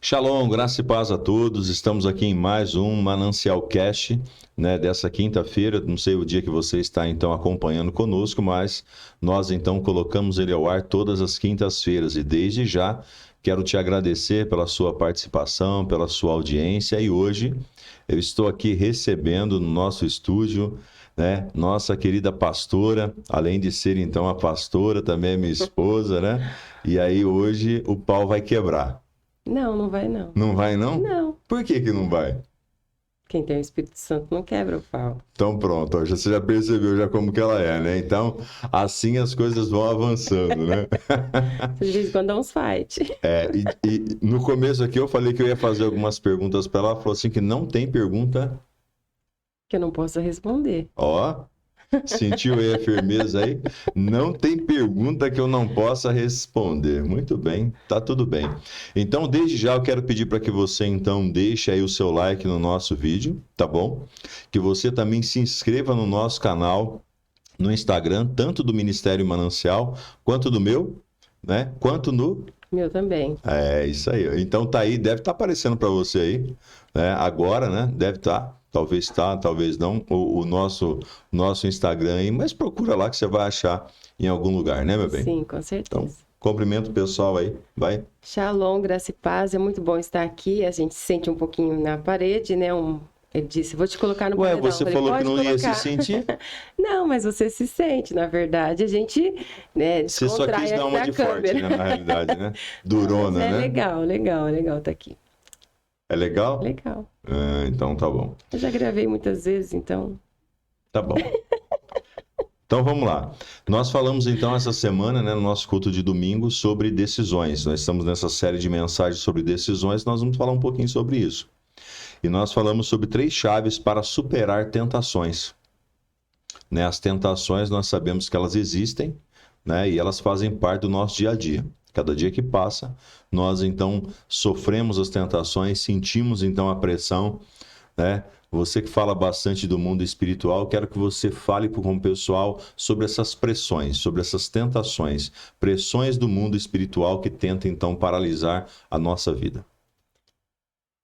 Shalom, graça e paz a todos. Estamos aqui em mais um Manancial Cast, né, dessa quinta-feira. Não sei o dia que você está então acompanhando conosco, mas nós então colocamos ele ao ar todas as quintas-feiras e desde já quero te agradecer pela sua participação, pela sua audiência e hoje eu estou aqui recebendo no nosso estúdio, né, nossa querida pastora, além de ser então a pastora, também é minha esposa, né? E aí hoje o pau vai quebrar. Não, não vai não. Não vai, não? Não. Por que não vai? Quem tem o Espírito Santo não quebra o pau. Então pronto, ó, você já percebeu já como que ela é, né? Então, assim as coisas vão avançando, né? De vez em quando dá uns fight. E no começo aqui eu falei que eu ia fazer algumas perguntas para ela, ela falou assim que não tem pergunta. Que eu não posso responder. Ó, sentiu aí a firmeza aí? Não tem pergunta que eu não possa responder. Muito bem, tá tudo bem. Então, desde já eu quero pedir para que você então deixe aí o seu like no nosso vídeo, tá bom? Que você também se inscreva no nosso canal no Instagram, tanto do Ministério Manancial, quanto do meu, né? Quanto no... Meu também. É, isso aí. Então tá aí, deve estar aparecendo para você aí, né? Agora, né? Deve estar. Talvez tá, talvez não, o nosso Instagram aí, mas procura lá que você vai achar em algum lugar, né, meu bem? Sim, com certeza. Então, cumprimento o pessoal aí, vai. Shalom, graça e paz. É muito bom estar aqui. A gente se sente um pouquinho na parede, né? Ele disse, vou te colocar no paredão. Você Eu falei, falou que pode não ia colocar. se sentir? Não, mas você se sente, na verdade. A gente, né, Você só quis dar uma de forte, né, na realidade, né? Durona, mas né? legal tá aqui. É legal? Legal. Ah, então tá bom. Eu já gravei muitas vezes, então... Tá bom. Então vamos lá. Nós falamos então essa semana, né, no nosso culto de domingo, sobre decisões. Nós estamos nessa série de mensagens sobre decisões, nós vamos falar um pouquinho sobre isso. E nós falamos sobre 3 chaves para superar tentações. Né, as tentações, nós sabemos que elas existem, né, e elas fazem parte do nosso dia a dia. Cada dia que passa, nós então sofremos as tentações, sentimos então a pressão, né? Você que fala bastante do mundo espiritual, quero que você fale com o pessoal sobre essas pressões, sobre essas tentações, pressões do mundo espiritual que tentam então paralisar a nossa vida.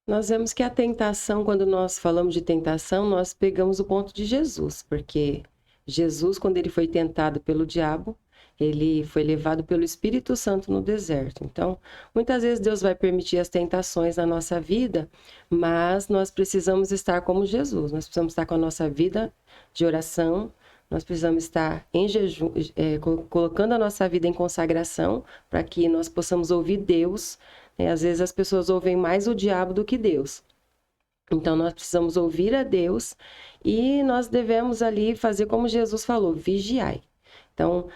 Nós vemos que a tentação, quando nós falamos de tentação, nós pegamos o ponto de Jesus, porque Jesus, quando ele foi tentado pelo diabo, ele foi levado pelo Espírito Santo no deserto. Então, muitas vezes Deus vai permitir as tentações na nossa vida, mas nós precisamos estar como Jesus. Nós precisamos estar com a nossa vida de oração, nós precisamos estar em jejum, colocando a nossa vida em consagração, para que nós possamos ouvir Deus. Às vezes as pessoas ouvem mais o diabo do que Deus. Então, nós precisamos ouvir a Deus e nós devemos ali fazer como Jesus falou, vigiai. Então,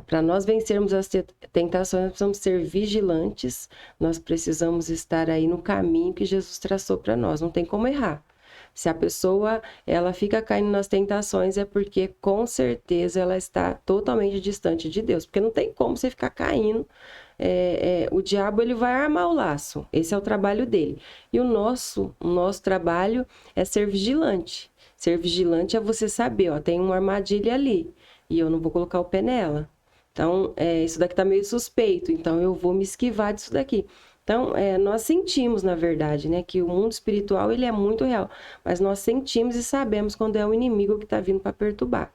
para nós vencermos as tentações, nós precisamos ser vigilantes, nós precisamos estar aí no caminho que Jesus traçou para nós, não tem como errar. Se a pessoa ela fica caindo nas tentações é porque com certeza ela está totalmente distante de Deus, porque não tem como você ficar caindo. O diabo ele vai armar o laço, esse é o trabalho dele. E o nosso trabalho é ser vigilante. Ser vigilante é você saber, ó, tem uma armadilha ali e eu não vou colocar o pé nela. Então, isso daqui tá meio suspeito, então eu vou me esquivar disso daqui. Então, nós sentimos, na verdade, né, que o mundo espiritual ele é muito real, mas nós sentimos e sabemos quando é o inimigo que está vindo para perturbar.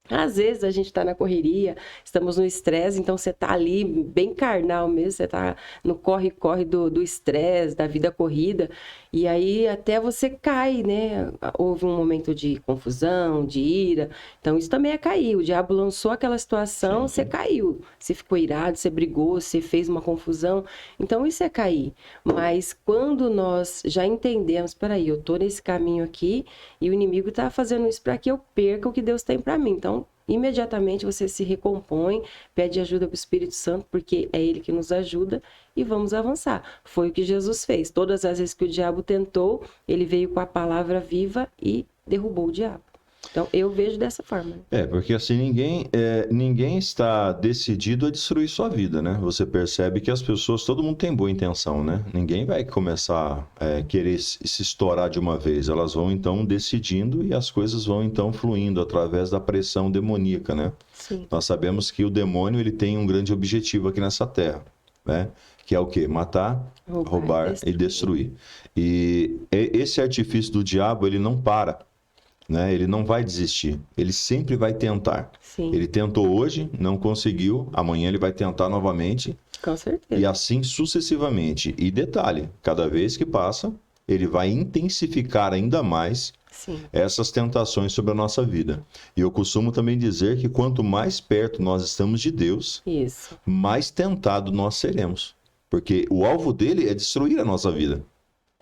Às vezes a gente está na correria, estamos no estresse, então você está ali bem carnal mesmo, você está no corre-corre do estresse, da vida corrida, e aí até você cai, né? Houve um momento de confusão, de ira, então isso também é cair. O diabo lançou aquela situação, você caiu, você ficou irado, você brigou, você fez uma confusão, então isso é cair. Mas quando nós já entendemos, peraí, eu tô nesse caminho aqui e o inimigo está fazendo isso para que eu perca o que Deus tem para mim, então imediatamente você se recompõe, pede ajuda para o Espírito Santo, porque é Ele que nos ajuda e vamos avançar. Foi o que Jesus fez. Todas as vezes que o diabo tentou, ele veio com a palavra viva e derrubou o diabo. Então, eu vejo dessa forma. Porque assim, ninguém está decidido a destruir sua vida, né? Você percebe que as pessoas, todo mundo tem boa intenção, né? Ninguém vai começar a querer se estourar de uma vez. Elas vão, então, decidindo e as coisas vão, então, fluindo através da pressão demoníaca, né? Sim. Nós sabemos que o demônio, ele tem um grande objetivo aqui nessa terra. né? Que é o quê? Matar, roubar e destruir. E esse artifício do diabo, ele não para, né? Ele não vai desistir. Ele sempre vai tentar. Sim. Ele tentou hoje, não conseguiu. Amanhã ele vai tentar novamente. Com certeza. E assim sucessivamente. E detalhe, cada vez que passa, ele vai intensificar ainda mais Sim. essas tentações sobre a nossa vida. E eu costumo também dizer que quanto mais perto nós estamos de Deus, Isso. mais tentado nós seremos. Porque o alvo dele é destruir a nossa vida,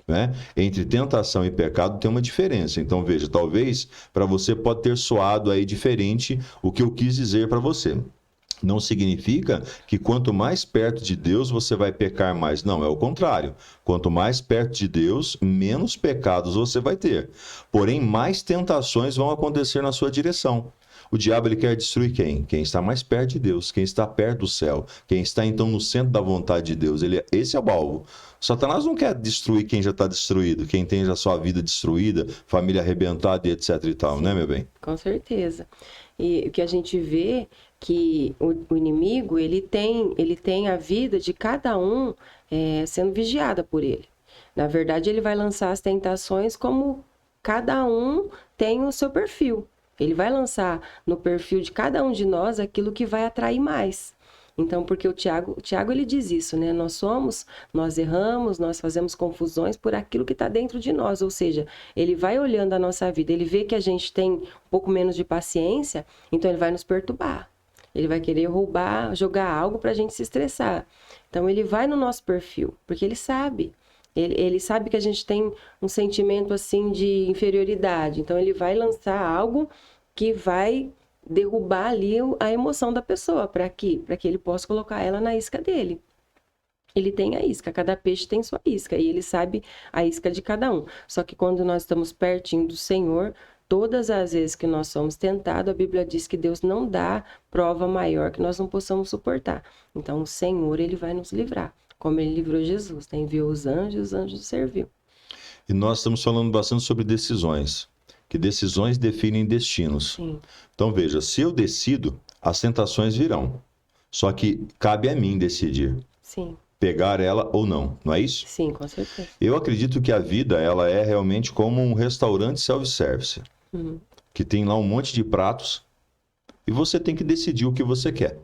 né? Entre tentação e pecado tem uma diferença. Então veja, talvez para você pode ter soado aí diferente o que eu quis dizer para você. Não significa que quanto mais perto de Deus você vai pecar mais. Não, é o contrário. Quanto mais perto de Deus, menos pecados você vai ter. Porém, mais tentações vão acontecer na sua direção. O diabo ele quer destruir quem? Quem está mais perto de Deus, quem está perto do céu, quem está então no centro da vontade de Deus. Esse é o alvo. Satanás não quer destruir quem já está destruído, quem tem já sua vida destruída, família arrebentada e etc e tal, né, meu bem? Com certeza. E o que a gente vê que o inimigo, ele tem a vida de cada um sendo vigiada por ele. Na verdade, ele vai lançar as tentações como cada um tem o seu perfil. Ele vai lançar no perfil de cada um de nós aquilo que vai atrair mais. Então, porque o Tiago ele diz isso, né? Nós erramos, nós fazemos confusões por aquilo que está dentro de nós. Ou seja, ele vai olhando a nossa vida, ele vê que a gente tem um pouco menos de paciência, então ele vai nos perturbar. Ele vai querer roubar, jogar algo para a gente se estressar. Então, ele vai no nosso perfil, porque ele sabe. Ele sabe que a gente tem um sentimento assim de inferioridade. Então, ele vai lançar algo que vai derrubar ali a emoção da pessoa, para que ele possa colocar ela na isca dele. Ele tem a isca, cada peixe tem sua isca, e ele sabe a isca de cada um. Só que quando nós estamos pertinho do Senhor, todas as vezes que nós somos tentados, a Bíblia diz que Deus não dá prova maior que nós não possamos suportar. Então, o Senhor, ele vai nos livrar, como ele livrou Jesus, né? Enviou os anjos serviu. E nós estamos falando bastante sobre decisões, que decisões definem destinos. Sim. Então veja, se eu decido, as tentações virão. Só que cabe a mim decidir. Sim. Pegar ela ou não, não é isso? Sim, com certeza. Eu acredito que a vida ela é realmente como um restaurante self-service, que tem lá um monte de pratos e você tem que decidir o que você quer.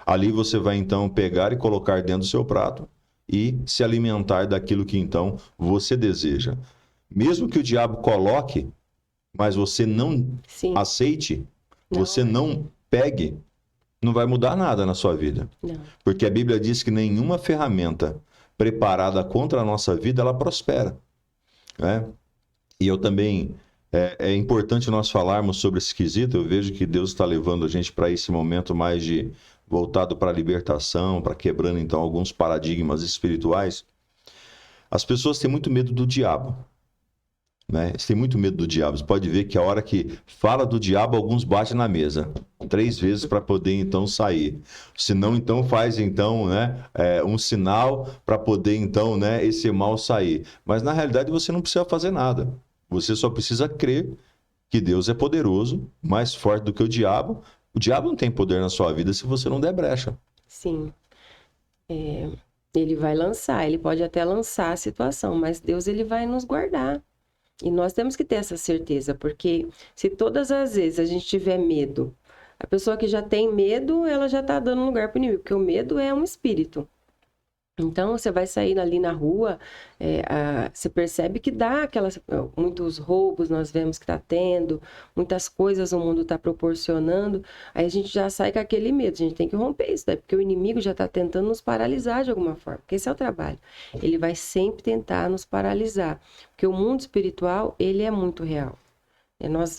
Ali você vai então pegar e colocar dentro do seu prato e se alimentar daquilo que então você deseja. Mesmo que o diabo coloque, mas você não aceite, você não pegue, não vai mudar nada na sua vida. Não. Porque a Bíblia diz que nenhuma ferramenta preparada contra a nossa vida, ela prospera, né? E eu também, é importante nós falarmos sobre esse quesito. Eu vejo que Deus está levando a gente para esse momento mais de voltado para a libertação, para quebrando então alguns paradigmas espirituais. As pessoas têm muito medo do diabo, né? Eles têm muito medo do diabo. Você pode ver que a hora que fala do diabo, alguns batem na mesa 3 vezes para poder então sair. Se não, então faz então, né, um sinal para poder então, né, esse mal sair. Mas na realidade você não precisa fazer nada. Você só precisa crer que Deus é poderoso, mais forte do que o diabo. O diabo não tem poder na sua vida se você não der brecha. Sim. Ele vai lançar, ele pode até lançar a situação, mas Deus ele vai nos guardar. E nós temos que ter essa certeza, porque se todas as vezes a gente tiver medo, a pessoa que já tem medo, ela já está dando lugar para o inimigo, porque o medo é um espírito. Então, você vai sair ali na rua, você percebe que dá muitos roubos nós vemos que está tendo, muitas coisas o mundo está proporcionando, aí a gente já sai com aquele medo, a gente tem que romper isso, né? Porque o inimigo já está tentando nos paralisar de alguma forma, porque esse é o trabalho. Ele vai sempre tentar nos paralisar, porque o mundo espiritual, ele é muito real.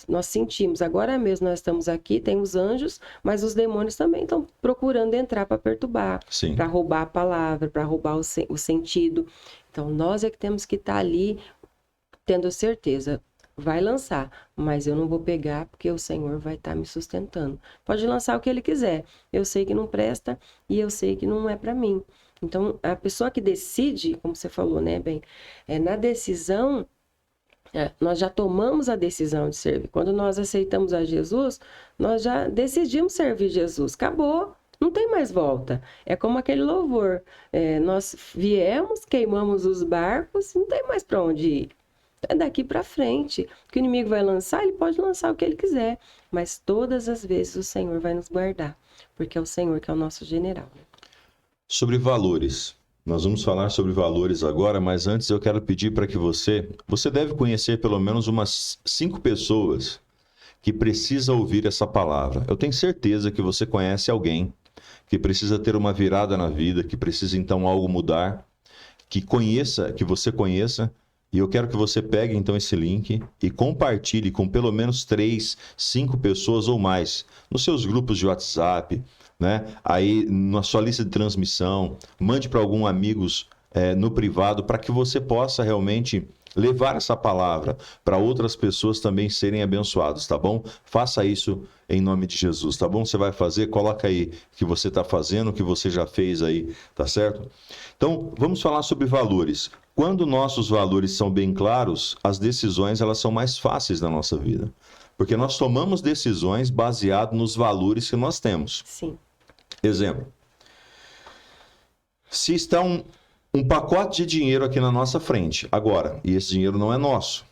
Nós sentimos, agora mesmo nós estamos aqui, tem os anjos, mas os demônios também estão procurando entrar para perturbar, para roubar a palavra, para roubar o sentido. Então, nós é que temos que estar ali tendo certeza, vai lançar, mas eu não vou pegar porque o Senhor vai estar me sustentando. Pode lançar o que Ele quiser, eu sei que não presta e eu sei que não é para mim. Então, a pessoa que decide, como você falou, né, bem, na decisão... nós já tomamos a decisão de servir. Quando nós aceitamos a Jesus, nós já decidimos servir Jesus. Acabou. Não tem mais volta. É como aquele louvor. Nós viemos, queimamos os barcos, não tem mais para onde ir. É daqui para frente. O que o inimigo vai lançar, ele pode lançar o que ele quiser. Mas todas as vezes o Senhor vai nos guardar. Porque é o Senhor que é o nosso general. Sobre valores. Nós vamos falar sobre valores agora, mas antes eu quero pedir para que você deve conhecer pelo menos umas 5 pessoas que precisam ouvir essa palavra. Eu tenho certeza que você conhece alguém que precisa ter uma virada na vida, que precisa então algo mudar, que você conheça, e eu quero que você pegue então esse link e compartilhe com pelo menos 3, 5 pessoas ou mais, nos seus grupos de WhatsApp, né? Aí na sua lista de transmissão, mande para alguns amigos no privado, para que você possa realmente levar essa palavra para outras pessoas também serem abençoadas, tá bom? Faça isso em nome de Jesus, tá bom? Você vai fazer, coloca aí o que você está fazendo, o que você já fez aí, tá certo? Então, vamos falar sobre valores. Quando nossos valores são bem claros, as decisões elas são mais fáceis na nossa vida. Porque nós tomamos decisões baseadas nos valores que nós temos. Sim. Exemplo. Se está um pacote de dinheiro aqui na nossa frente, agora, e esse dinheiro não é nosso.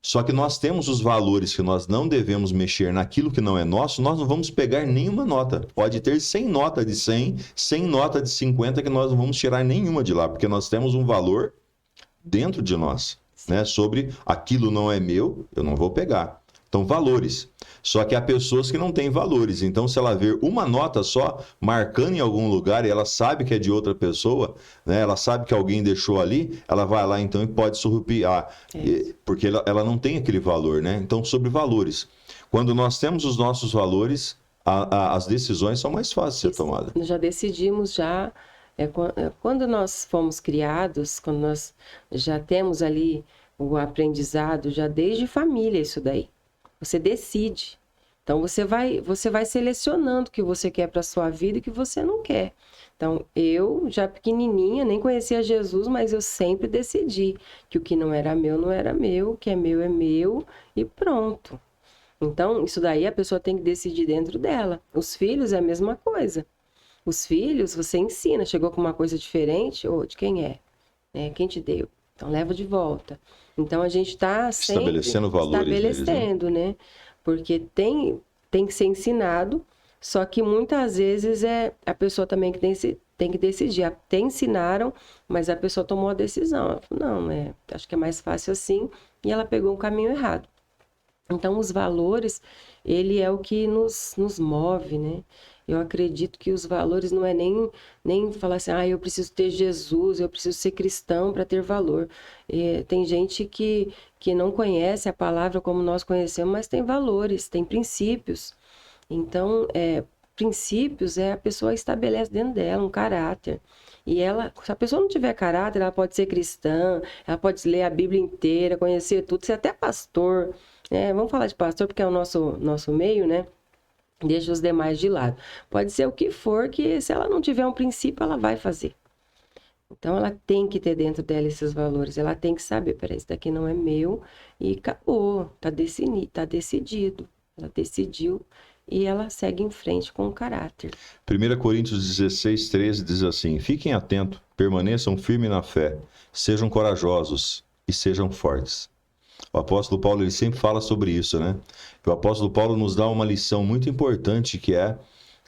Só que nós temos os valores que nós não devemos mexer naquilo que não é nosso, nós não vamos pegar nenhuma nota. Pode ter 100 nota de 100, 100 nota de 50, que nós não vamos tirar nenhuma de lá, porque nós temos um valor dentro de nós, né? Sobre aquilo não é meu, eu não vou pegar. Então, valores. Só que há pessoas que não têm valores. Então, se ela ver uma nota só marcando em algum lugar e ela sabe que é de outra pessoa, né? Ela sabe que alguém deixou ali, ela vai lá então e pode surrupiar. Porque ela não tem aquele valor, né? Então, sobre valores. Quando nós temos os nossos valores, as decisões são mais fáceis de ser tomadas. Nós já decidimos já. Quando nós fomos criados, quando nós já temos ali o aprendizado, já desde família isso daí. Você decide. Então, você vai selecionando o que você quer para a sua vida e o que você não quer. Então, eu, já pequenininha, nem conhecia Jesus, mas eu sempre decidi que o que não era meu, não era meu, o que é meu e pronto. Então, isso daí a pessoa tem que decidir dentro dela. Os filhos é a mesma coisa. Os filhos, você ensina, chegou com uma coisa diferente, de quem é? Quem te deu? Então, leva de volta. Então, a gente está sempre estabelecendo valores, né? Porque tem que ser ensinado, só que muitas vezes a pessoa também que tem que decidir. Até ensinaram, mas a pessoa tomou a decisão. Ela falou, não, acho que é mais fácil assim, e ela pegou um caminho errado. Então, os valores, ele é o que nos move, né? Eu acredito que os valores não é nem falar assim, eu preciso ter Jesus, eu preciso ser cristão para ter valor. Tem gente que não conhece a palavra como nós conhecemos, mas tem valores, tem princípios. Então, princípios a pessoa estabelece dentro dela um caráter. E se a pessoa não tiver caráter, ela pode ser cristã, ela pode ler a Bíblia inteira, conhecer tudo, ser até pastor. Vamos falar de pastor porque é o nosso meio, né? Deixa os demais de lado. Pode ser o que for, que se ela não tiver um princípio, ela vai fazer. Então, ela tem que ter dentro dela esses valores. Ela tem que saber, peraí, isso daqui não é meu e acabou. Tá decidido. Ela decidiu e ela segue em frente com o caráter. 1 Coríntios 16, 13 diz assim, fiquem atentos, permaneçam firmes na fé, sejam corajosos e sejam fortes. O apóstolo Paulo ele sempre fala sobre isso, né? O apóstolo Paulo nos dá uma lição muito importante, que é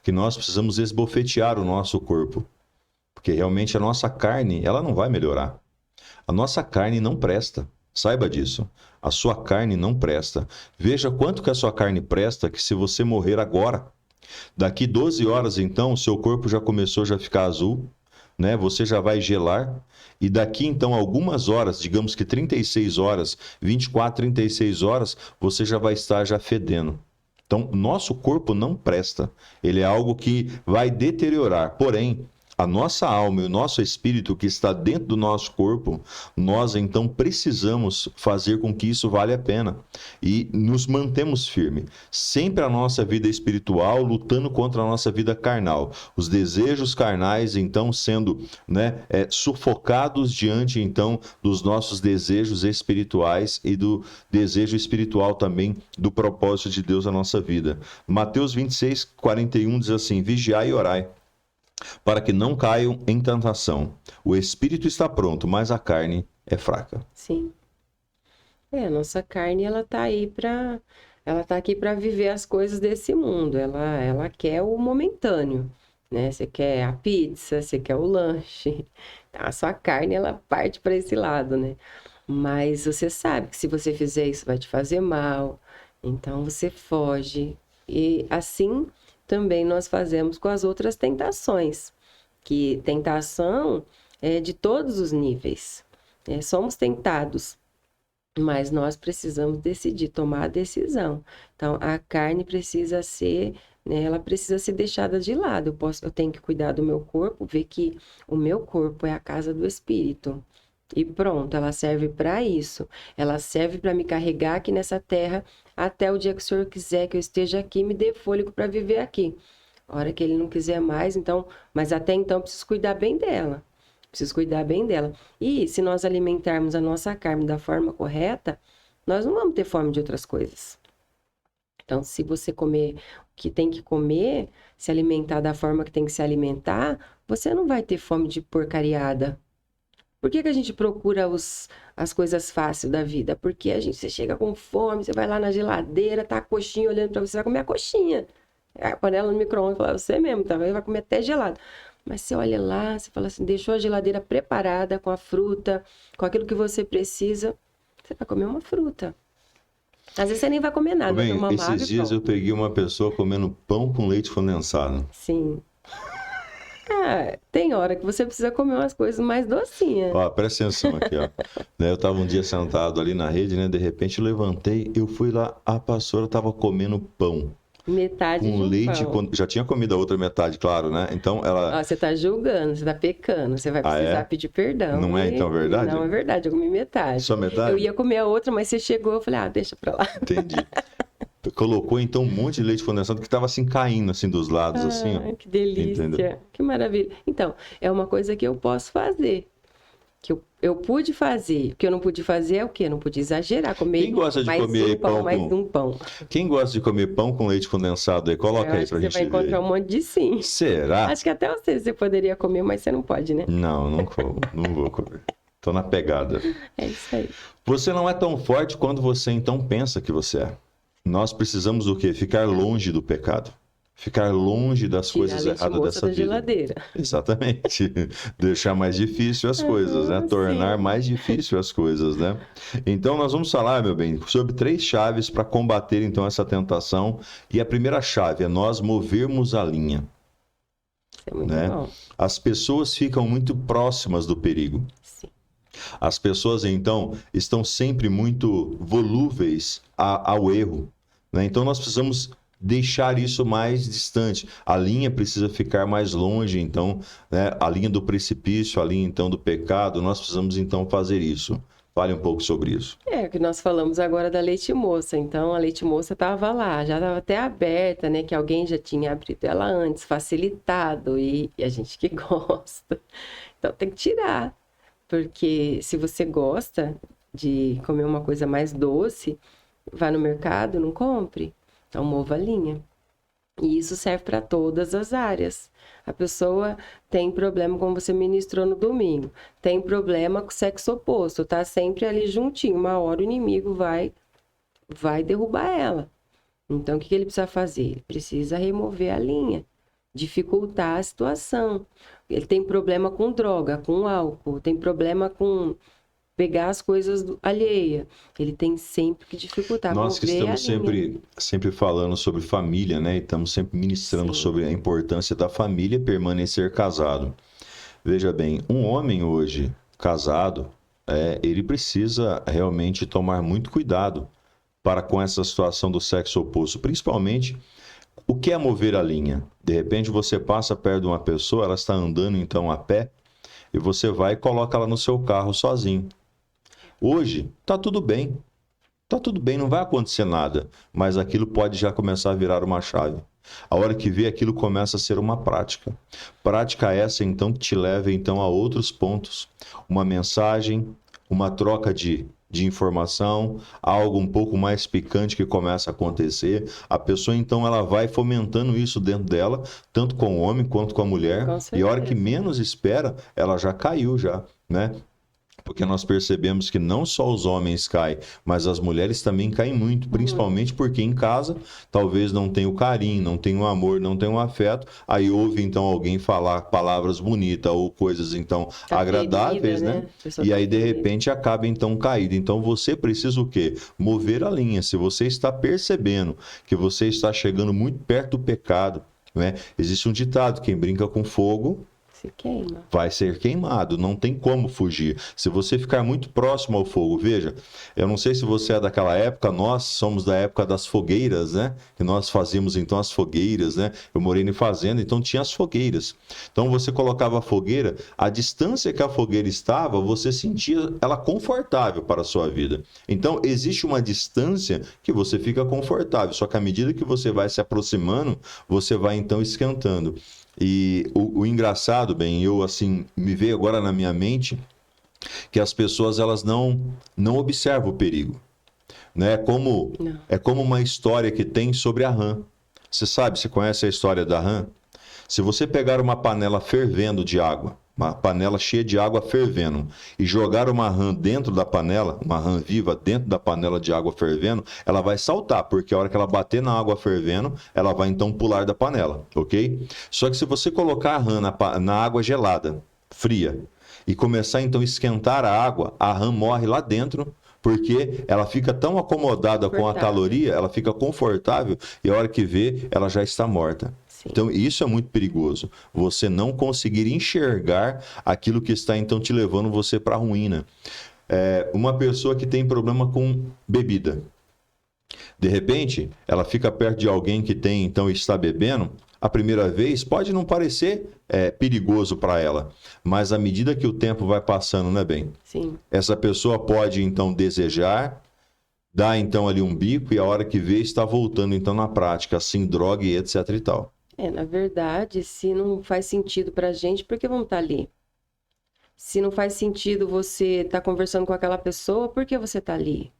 que nós precisamos esbofetear o nosso corpo. Porque realmente a nossa carne, ela não vai melhorar. A nossa carne não presta. Saiba disso. A sua carne não presta. Veja quanto que a sua carne presta, que se você morrer agora, daqui 12 horas então, o seu corpo já começou a ficar azul, né? Você já vai gelar. E daqui, então, algumas horas, digamos que 36 horas, 24, 36 horas, você já vai estar já fedendo. Então, nosso corpo não presta. Ele é algo que vai deteriorar. Porém, a nossa alma e o nosso espírito que está dentro do nosso corpo, nós então precisamos fazer com que isso vale a pena e nos mantemos firmes. Sempre a nossa vida espiritual lutando contra a nossa vida carnal. Os desejos carnais então sendo, né, sufocados diante então dos nossos desejos espirituais e do desejo espiritual também do propósito de Deus na nossa vida. Mateus 26:41 diz assim: vigiai e orai, para que não caiam em tentação. O espírito está pronto, mas a carne é fraca. Sim. A nossa carne, ela tá aqui para viver as coisas desse mundo. Ela quer o momentâneo, né? Você quer a pizza, você quer o lanche. A sua carne, ela parte para esse lado, né? Mas você sabe que se você fizer isso, vai te fazer mal. Então você foge. E assim também nós fazemos com as outras tentações, que tentação é de todos os níveis. Somos tentados, mas nós precisamos decidir, tomar a decisão. Então, a carne precisa ser, né, ela precisa ser deixada de lado. Eu tenho que cuidar do meu corpo, ver que o meu corpo é a casa do Espírito. E pronto, ela serve para isso. Ela serve para me carregar aqui nessa terra até o dia que o Senhor quiser que eu esteja aqui, me dê fôlego para viver aqui. A hora que Ele não quiser mais, então, mas até então eu preciso cuidar bem dela. Preciso cuidar bem dela. E se nós alimentarmos a nossa carne da forma correta, nós não vamos ter fome de outras coisas. Então, se você comer o que tem que comer, se alimentar da forma que tem que se alimentar, você não vai ter fome de porcariada. Por que a gente procura as coisas fáceis da vida? Porque você chega com fome, você vai lá na geladeira, tá a coxinha olhando para você, vai comer a coxinha. A panela no micro-ondas, fala, você mesmo, tá? Vai comer até gelado. Mas você olha lá, você fala assim, deixou a geladeira preparada com a fruta, com aquilo que você precisa, você vai comer uma fruta. Às vezes você nem vai comer nada, vai tomar uma água. Esses dias eu peguei uma pessoa comendo pão com leite condensado. Sim. Tem hora que você precisa comer umas coisas mais docinhas. Ó, presta atenção aqui, ó. Eu tava um dia sentado ali na rede, né? De repente eu levantei, eu fui lá, a pastora tava comendo pão. Metade com de um leite, pão. Já tinha comido a outra metade, claro, né? Então ela... Você tá julgando, você tá pecando, você vai precisar pedir perdão. Não é então verdade? Não é verdade, eu comi metade. Só metade? Eu ia comer a outra, mas você chegou, eu falei, deixa pra lá. Entendi. Colocou então um monte de leite condensado que tava assim caindo assim dos lados, assim, ó. Que delícia, entendeu? Que maravilha. Então, é uma coisa que eu posso fazer. Que eu pude fazer. O que eu não pude fazer é o quê? Eu não pude exagerar. Comer Quem gosta de mais comer um pão, com... mais um pão. Quem gosta de comer pão com leite condensado aí? Coloca aí pra gente ver. Você vai encontrar um monte de sim. Será? Acho que até você poderia comer, mas você não pode, né? Não vou comer. Tô na pegada. É isso aí. Você não é tão forte quanto você então pensa que você é. Nós precisamos do quê? Ficar longe do pecado. Ficar longe das coisas erradas dessa vida. Geladeira. Exatamente. Deixar mais difícil as coisas, né? Tornar mais difícil as coisas, né? Então, nós vamos falar, meu bem, sobre 3 chaves para combater, então, essa tentação. E a primeira chave é nós movermos a linha. Isso é muito bom. As pessoas ficam muito próximas do perigo. Sim. As pessoas, então, estão sempre muito volúveis ao erro, né? Então, nós precisamos deixar isso mais distante. A linha precisa ficar mais longe, então, né? A linha do precipício, a linha, então, do pecado, nós precisamos, então, fazer isso. Fale um pouco sobre isso. O que nós falamos agora da leite moça. Então, a leite moça estava lá, já estava até aberta, né? Que alguém já tinha abrido ela antes, facilitado, e a gente que gosta. Então, tem que tirar. Porque se você gosta de comer uma coisa mais doce, vá no mercado, não compre. Então, mova a linha. E isso serve para todas as áreas. A pessoa tem problema, como você ministrou no domingo, tem problema com o sexo oposto, tá sempre ali juntinho. Uma hora o inimigo vai derrubar ela. Então, o que ele precisa fazer? Ele precisa remover a linha, dificultar a situação. Ele tem problema com droga, com álcool, tem problema com pegar as coisas alheia. Ele tem sempre que dificultar. Nós que estamos sempre falando sobre família, né? E estamos sempre ministrando sobre a importância da família permanecer casado. Veja bem, um homem hoje casado, ele precisa realmente tomar muito cuidado para com essa situação do sexo oposto, principalmente O que é mover a linha? De repente você passa perto de uma pessoa, ela está andando então a pé, e você vai e coloca ela no seu carro sozinho. Hoje, tá tudo bem. Tá tudo bem, não vai acontecer nada, mas aquilo pode já começar a virar uma chave. A hora que vê, aquilo começa a ser uma prática. Prática essa, então, que te leva então a outros pontos. Uma mensagem, uma troca de informação, algo um pouco mais picante que começa a acontecer. A pessoa, então, ela vai fomentando isso dentro dela, tanto com o homem quanto com a mulher. Com E a hora que certeza. menos espera, ela já caiu já, né? Porque nós percebemos que não só os homens caem, mas as mulheres também caem muito, principalmente porque em casa talvez não tenha o carinho, não tenha o amor, não tenha o afeto. Aí ouve então alguém falar palavras bonitas ou coisas então Tá agradáveis, ferida, né? né? A pessoa E tá aí de ferida. repente acaba então caído. Então você precisa o quê? Mover a linha. Se você está percebendo que você está chegando muito perto do pecado, né? Existe um ditado: quem brinca com fogo Se queima. vai ser queimado, não tem como fugir. Se você ficar muito próximo ao fogo, veja, eu não sei se você é daquela época, nós somos da época das fogueiras, né? Que nós fazíamos então as fogueiras, né? Eu morei em fazenda, então tinha as fogueiras. Então você colocava a fogueira, a distância que a fogueira estava, você sentia ela confortável para a sua vida. Então existe uma distância que você fica confortável, só que à medida que você vai se aproximando, você vai então esquentando. E o engraçado, bem, eu assim, me veio agora na minha mente que as pessoas elas não observam o perigo, né? Não. É como uma história que tem sobre a rã. Você sabe, você conhece a história da rã? Se você pegar uma panela fervendo de água, uma panela cheia de água fervendo, e jogar uma rã dentro da panela, uma rã viva dentro da panela de água fervendo, ela vai saltar, porque a hora que ela bater na água fervendo, ela vai então pular da panela, ok? Só que se você colocar a rã na água gelada, fria, e começar então a esquentar a rã morre lá dentro, porque ela fica tão acomodada com a Confortável. caloria, ela fica confortável, e a hora que vê, ela já está morta. Sim. Então, isso é muito perigoso. Você não conseguir enxergar aquilo que está, então, te levando você para a ruína. Uma pessoa que tem problema com bebida. De repente, ela fica perto de alguém que tem, então, está bebendo. A primeira vez pode não parecer perigoso para ela, mas à medida que o tempo vai passando, né, bem? Sim. Essa pessoa pode, então, desejar, dar, então, ali um bico e a hora que vê, está voltando, então, na prática, assim, droga e etc e tal. Na verdade, se não faz sentido pra gente, por que vamos estar ali? Se não faz sentido você estar conversando com aquela pessoa, por que você tá ali?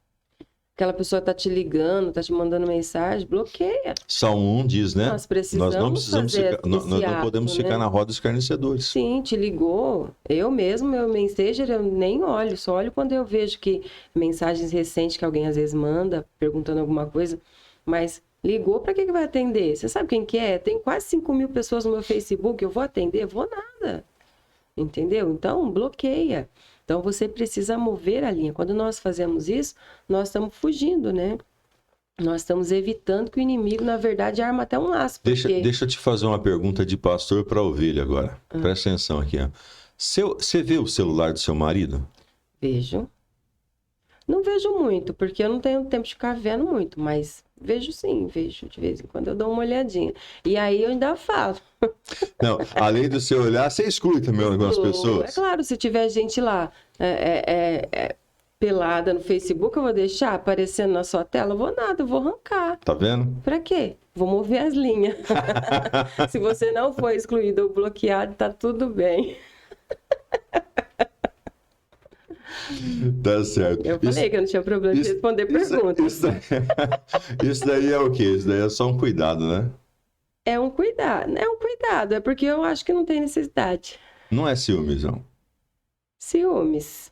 Aquela pessoa tá te ligando, tá te mandando mensagem, bloqueia. Salmo 1 diz, né? Nós Nós precisamos não precisamos fazer ficar, nós esse não podemos ato, ficar né? na roda dos escarnecedores. Sim, te ligou. Eu mesmo, meu Messenger, eu nem olho. Só olho quando eu vejo que mensagens recentes que alguém às vezes manda, perguntando alguma coisa. Mas ligou, para que vai atender? Você sabe quem que é? Tem quase 5.000 pessoas no meu Facebook. Eu vou atender? Vou nada. Entendeu? Então, bloqueia. Então, você precisa mover a linha. Quando nós fazemos isso, nós estamos fugindo, né? Nós estamos evitando que o inimigo, na verdade, arma até um laço. Porque... Deixa eu te fazer uma pergunta de pastor para ovelha agora. Presta atenção aqui. Ó. Você vê o celular do seu marido? Vejo. Não vejo muito, porque eu não tenho tempo de ficar vendo muito, mas vejo sim, vejo de vez em quando eu dou uma olhadinha. E aí eu ainda falo. Não, além do seu olhar, você exclui também algumas É pessoas? claro, se tiver gente lá pelada no Facebook, eu vou deixar aparecendo na sua tela? Eu vou nada, eu vou arrancar. Tá vendo? Pra quê? Vou mover as linhas. Se você não for excluído ou bloqueado, tá tudo bem. Tá certo. Eu falei que eu não tinha problema de responder perguntas. Isso daí é o quê? Isso daí é só um cuidado, né? É um cuidado, é porque eu acho que não tem necessidade. Não é ciúmes, não. Ciúmes,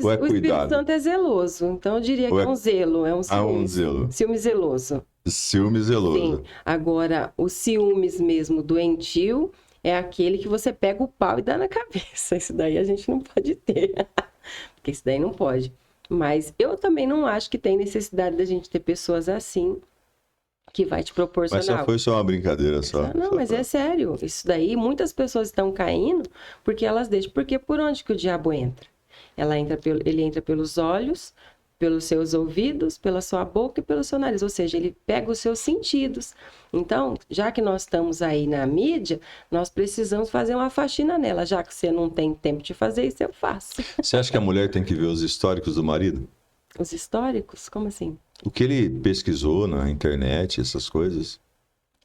Ou é o Espírito cuidado? Santo é zeloso, então eu diria que é um zelo, é um um ciúmes. zelo. Ciúme zeloso. Ciúme zeloso. Sim. Agora, o ciúmes mesmo doentio é aquele que você pega o pau e dá na cabeça. Isso daí a gente não pode ter. Porque isso daí não pode. Mas eu também não acho que tem necessidade da gente ter pessoas assim que vai te proporcionar. Mas foi só uma brincadeira só. Não, mas é sério. Isso daí, muitas pessoas estão caindo porque elas deixam. Porque por onde que o diabo entra? Ele entra pelos olhos, pelos seus ouvidos, pela sua boca e pelo seu nariz, ou seja, ele pega os seus sentidos. Então, já que nós estamos aí na mídia, nós precisamos fazer uma faxina nela, já que você não tem tempo de fazer isso, eu faço. Você acha que a mulher tem que ver os históricos do marido? Os históricos? Como assim? O que ele pesquisou na internet, essas coisas?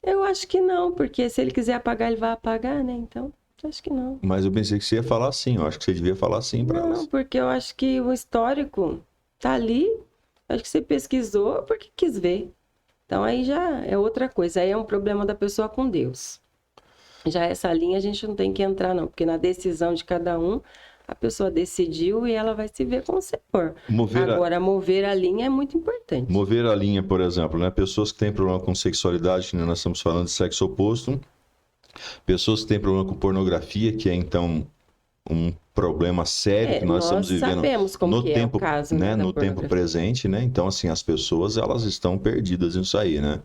Eu acho que não, porque se ele quiser apagar, ele vai apagar, né? Então, acho que não. Mas eu pensei que você ia falar sim, eu acho que você devia falar sim para Não, elas. porque eu acho que o histórico tá ali, acho que você pesquisou porque quis ver. Então aí já é outra coisa, aí é um problema da pessoa com Deus. Já essa linha a gente não tem que entrar não, porque na decisão de cada um, a pessoa decidiu e ela vai se ver com o Senhor. Agora, mover a linha é muito importante. Mover a linha, por exemplo, né? Pessoas que têm problema com sexualidade, né? Nós estamos falando de sexo oposto. Pessoas que têm problema com pornografia, que é então um problema sério que nós estamos vivendo como no que tempo, é o caso, né? da No tempo pornografia. presente, né? Então, assim, as pessoas, elas estão perdidas nisso aí, né?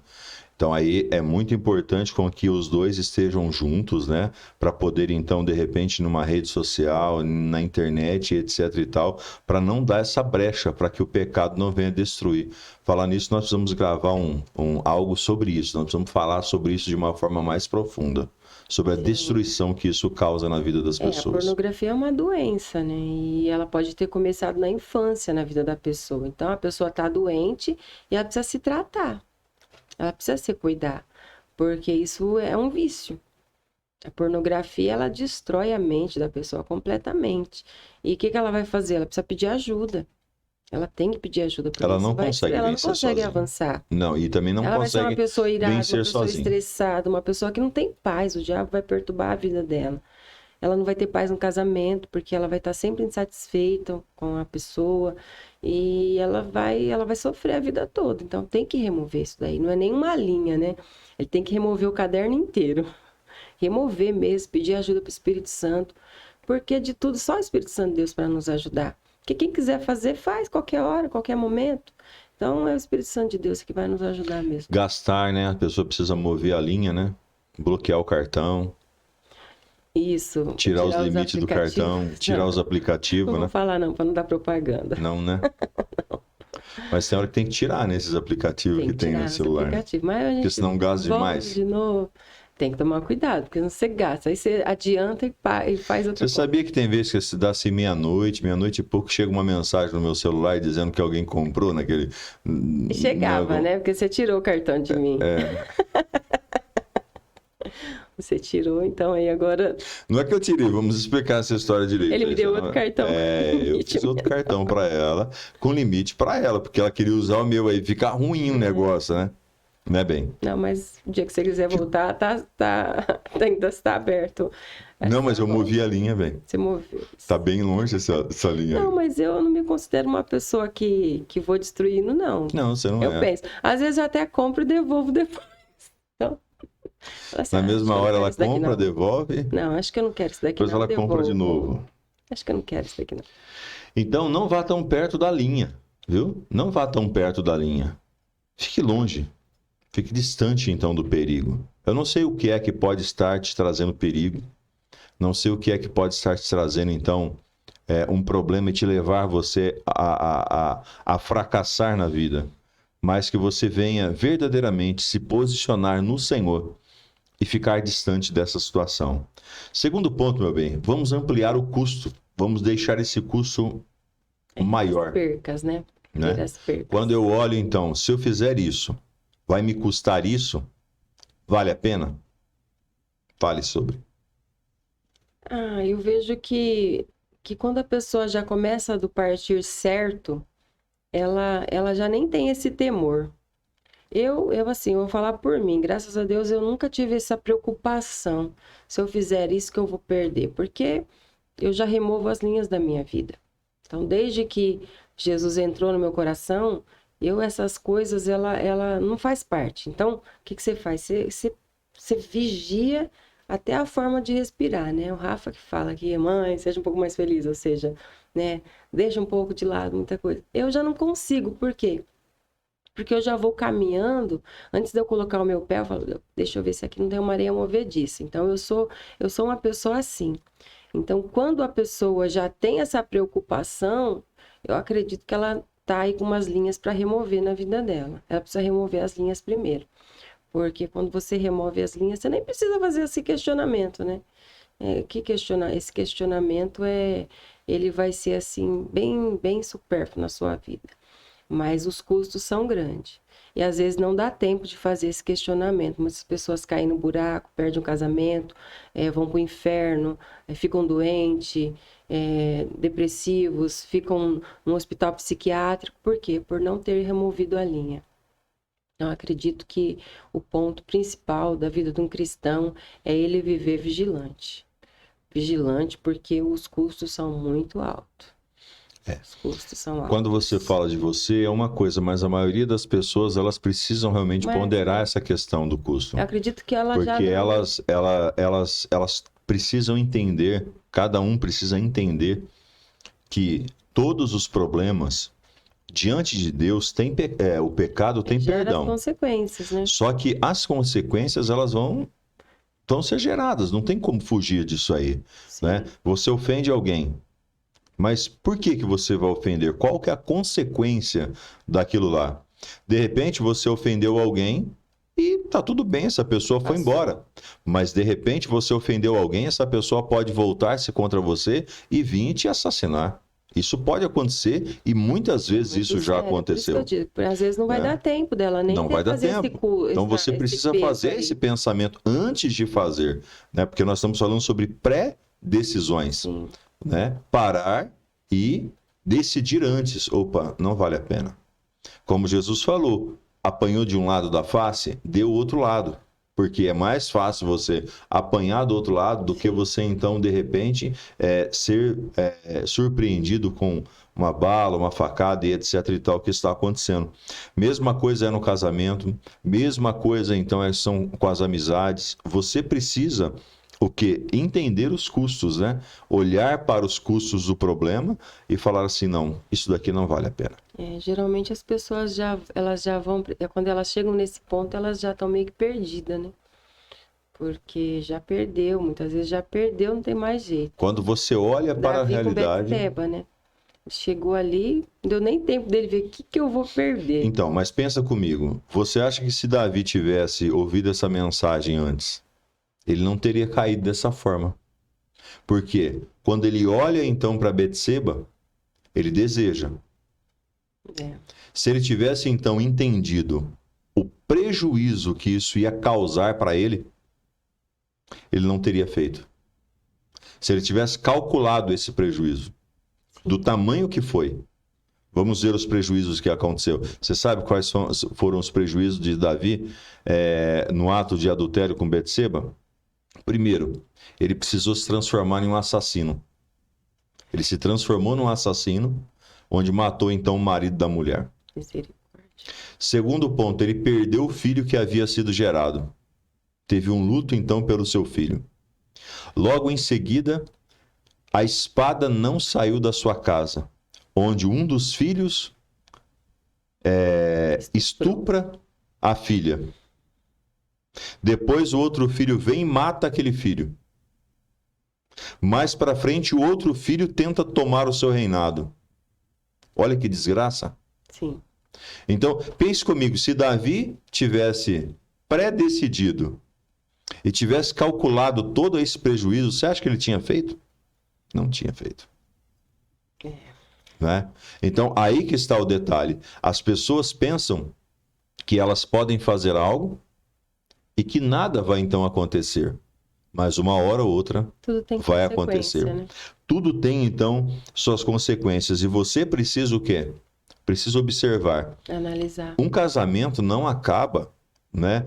Então, aí é muito importante com que os dois estejam juntos, né? Para poder, então, de repente, numa rede social, na internet, etc e tal, para não dar essa brecha, para que o pecado não venha destruir. Falar nisso, nós precisamos gravar algo sobre isso. Nós precisamos falar sobre isso de uma forma mais profunda. Sobre a destruição que isso causa na vida das pessoas. A pornografia é uma doença, né? E ela pode ter começado na infância, na vida da pessoa. Então, a pessoa está doente e ela precisa se tratar. Ela precisa se cuidar, porque isso é um vício. A pornografia, ela destrói a mente da pessoa completamente. E o que ela vai fazer? Ela precisa pedir ajuda. Ela tem que pedir ajuda. Ela não consegue ela não vencer consegue sozinha. avançar. Não, e também não ela vai ser uma consegue pessoa irada, uma vencer pessoa sozinha. estressada, uma pessoa que não tem paz. O diabo vai perturbar a vida dela. Ela não vai ter paz no casamento, porque ela vai estar sempre insatisfeita com a pessoa e ela vai sofrer a vida toda. Então tem que remover isso daí. Não é nenhuma linha, né? Ele tem que remover o caderno inteiro. Remover mesmo, pedir ajuda para o Espírito Santo, porque de tudo só o Espírito Santo de Deus para nos ajudar. Porque quem quiser fazer, faz qualquer hora, qualquer momento. Então é o Espírito Santo de Deus que vai nos ajudar mesmo. Gastar, né? A pessoa precisa mover a linha, né? Bloquear o cartão. Isso. Tirar os limites do cartão, tirar os aplicativos, não né? vou falar não, para não dar propaganda. Não, né? Não. Mas tem hora que tem que tirar nesses aplicativos que tem no celular. Mas a gente porque senão gasta demais. De novo. Tem que tomar cuidado, porque não você gasta. Aí você adianta e faz outra coisa. Você sabia que tem vezes que se dá assim meia-noite e pouco, chega uma mensagem no meu celular dizendo que alguém comprou naquele... E chegava, né? Porque você tirou o cartão de mim. Você tirou, então aí agora... Não é que eu tirei, vamos explicar essa história direito. Ele me deu outro cartão. Eu fiz outro cartão para ela, com limite para ela, porque ela queria usar o meu aí. Fica ruim o negócio, né? Não é bem. Não, mas o dia que você quiser voltar, ainda está aberto. Não, mas eu movi a linha, bem. Você moveu. Tá bem longe essa linha. Não, mas eu não me considero uma pessoa que vou destruindo, não. Não, você não é. Eu penso. Às vezes eu até compro e devolvo depois. Então, assim, na mesma hora ela compra, devolve? Não, acho que eu não quero isso daqui. Depois ela compra de novo. Acho que eu não quero isso daqui, não. Então, não vá tão perto da linha, viu? Não vá tão perto da linha. Fique longe. Fique distante, então, do perigo. Eu não sei o que é que pode estar te trazendo perigo. Não sei o que é que pode estar te trazendo, então, um problema e te levar você a fracassar na vida. Mas que você venha verdadeiramente se posicionar no Senhor e ficar distante dessa situação. Segundo ponto, meu bem, vamos ampliar o custo. Vamos deixar esse custo maior. As percas, né? As percas. Quando eu olho, então, se eu fizer isso, vai me custar isso? Vale a pena? Fale sobre. Eu vejo que quando a pessoa já começa do partir certo, ela já nem tem esse temor. Eu assim, eu vou falar por mim, graças a Deus eu nunca tive essa preocupação. Se eu fizer isso que eu vou perder, porque eu já removo as linhas da minha vida. Então, desde que Jesus entrou no meu coração, essas coisas, ela não faz parte. Então, o que você faz? Você vigia até a forma de respirar, né? O Rafa que fala aqui, mãe, seja um pouco mais feliz, ou seja, né? Deixa um pouco de lado muita coisa. Eu já não consigo, por quê? Porque eu já vou caminhando, antes de eu colocar o meu pé, eu falo, deixa eu ver se aqui não tem uma areia movediça. Então, eu sou uma pessoa assim. Então, quando a pessoa já tem essa preocupação, eu acredito que ela tá aí com umas linhas para remover na vida dela. Ela precisa remover as linhas primeiro. Porque quando você remove as linhas, você nem precisa fazer esse questionamento, né? Esse questionamento ele vai ser assim, bem supérfluo na sua vida. Mas os custos são grandes. E às vezes não dá tempo de fazer esse questionamento. Muitas pessoas caem no buraco, perdem um casamento, vão para o inferno, ficam doentes, depressivos, ficam no hospital psiquiátrico. Por quê? Por não ter removido a linha. Então, acredito que o ponto principal da vida de um cristão é ele viver vigilante. Vigilante porque os custos são muito altos. Os custos são altos. Quando você fala de você é uma coisa, mas a maioria das pessoas, elas precisam realmente ponderar essa questão do custo. Eu acredito que ela já... Porque elas precisam entender, cada um precisa entender que todos os problemas diante de Deus o pecado tem perdão. As consequências, né? Só que as consequências elas vão ser geradas, não tem como fugir disso aí, né? Você ofende alguém, mas por que você vai ofender? Qual que é a consequência daquilo lá? De repente você ofendeu alguém e tá tudo bem, essa pessoa foi embora. Mas de repente você ofendeu alguém, essa pessoa pode voltar-se contra você e vir te assassinar. Isso pode acontecer e muitas vezes isso já aconteceu. Às vezes não vai dar tempo dela nem não vai dar tempo. Então você precisa fazer esse pensamento antes de fazer, né? Porque nós estamos falando sobre pré-decisões, né? Parar e decidir antes. Opa, não vale a pena. Como Jesus falou, apanhou de um lado da face, dê o outro lado. Porque é mais fácil você apanhar do outro lado do que você, então, de repente, ser surpreendido com uma bala, uma facada e etc. e tal que está acontecendo. Mesma coisa é no casamento, mesma coisa, então, são com as amizades. Você precisa, o quê? Entender os custos, né? Olhar para os custos do problema e falar assim, não, isso daqui não vale a pena. Geralmente as pessoas elas já vão, quando elas chegam nesse ponto, elas já estão meio que perdidas, né? Porque já perdeu, muitas vezes já perdeu, não tem mais jeito. Quando você olha para a realidade... Betseba, né? Chegou ali, não deu nem tempo dele ver o que eu vou perder. Então, mas pensa comigo, você acha que se Davi tivesse ouvido essa mensagem antes, ele não teria caído dessa forma? Porque quando ele olha então para Betseba, ele deseja. Se ele tivesse então entendido o prejuízo que isso ia causar para ele, ele não teria feito. Se ele tivesse calculado esse prejuízo, do tamanho que foi, vamos ver os prejuízos que aconteceu. Você sabe quais foram os prejuízos de Davi no ato de adultério com Betseba? Primeiro, ele precisou se transformar em um assassino. Ele se transformou num assassino, onde matou então o marido da mulher. Segundo ponto, ele perdeu o filho que havia sido gerado. Teve um luto então pelo seu filho. Logo em seguida, a espada não saiu da sua casa, onde um dos filhos estupra a filha. Depois o outro filho vem e mata aquele filho. Mais para frente, o outro filho tenta tomar o seu reinado. Olha que desgraça. Sim. Então, pense comigo, se Davi tivesse pré-decidido e tivesse calculado todo esse prejuízo, você acha que ele tinha feito? Não tinha feito. Né? Então, aí que está o detalhe. As pessoas pensam que elas podem fazer algo e que nada vai então acontecer. Mas uma hora ou outra vai acontecer. Né? Tudo tem, então, suas consequências. E você precisa o quê? Precisa observar. Analisar. Um casamento não acaba, né?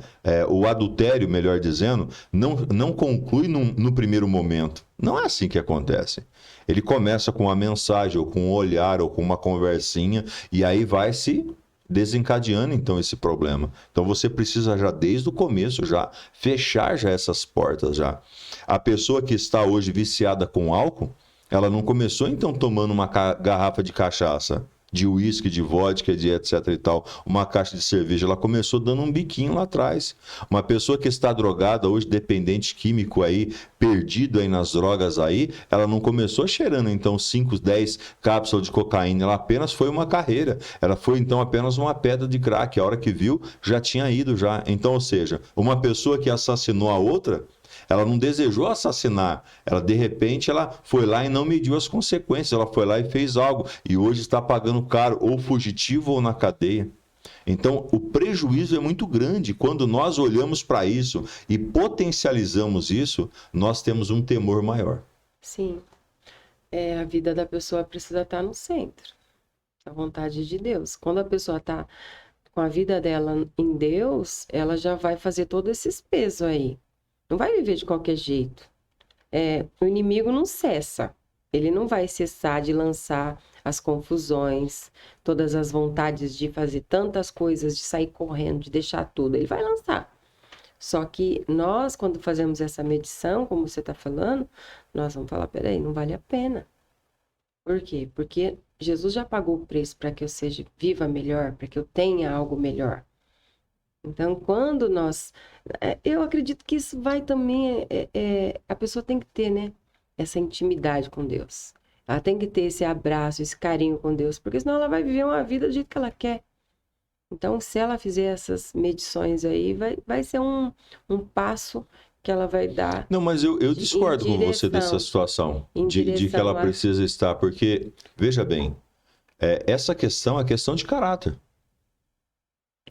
O adultério, melhor dizendo, não conclui no primeiro momento. Não é assim que acontece. Ele começa com uma mensagem, ou com um olhar, ou com uma conversinha, e aí vai se desencadeando, então, esse problema. Então, você precisa já, desde o começo, já fechar já essas portas já. A pessoa que está hoje viciada com álcool, ela não começou, então, tomando uma garrafa de cachaça. de uísque, de vodka, de etc e tal, uma caixa de cerveja. Ela começou dando um biquinho lá atrás. Uma pessoa que está drogada hoje, dependente químico aí, perdido aí nas drogas aí, ela não começou cheirando então 5, 10 cápsulas de cocaína, ela apenas foi uma carreira. Ela foi então apenas uma pedra de crack. A hora que viu, já tinha ido já. Então, ou seja, uma pessoa que assassinou a outra, ela não desejou assassinar. Ela, de repente, ela foi lá e não mediu as consequências. Ela foi lá e fez algo. E hoje está pagando caro, ou fugitivo ou na cadeia. Então, o prejuízo é muito grande. Quando nós olhamos para isso e potencializamos isso, nós temos um temor maior. Sim. A vida da pessoa precisa estar no centro, a vontade de Deus. Quando a pessoa está com a vida dela em Deus, ela já vai fazer todos esses pesos aí. Não vai viver de qualquer jeito. O inimigo não cessa. Ele não vai cessar de lançar as confusões, todas as vontades de fazer tantas coisas, de sair correndo, de deixar tudo. Ele vai lançar. Só que nós, quando fazemos essa medição, como você está falando, nós vamos falar, peraí, não vale a pena. Por quê? Porque Jesus já pagou o preço para que eu seja viva melhor, para que eu tenha algo melhor. Então, quando nós... Eu acredito que isso vai também... a pessoa tem que ter, né? Essa intimidade com Deus. Ela tem que ter esse abraço, esse carinho com Deus, porque senão ela vai viver uma vida do jeito que ela quer. Então, se ela fizer essas medições aí, vai ser um passo que ela vai dar. Não, mas eu discordo com você dessa situação, de que ela precisa estar, porque, veja bem, essa questão é questão de caráter.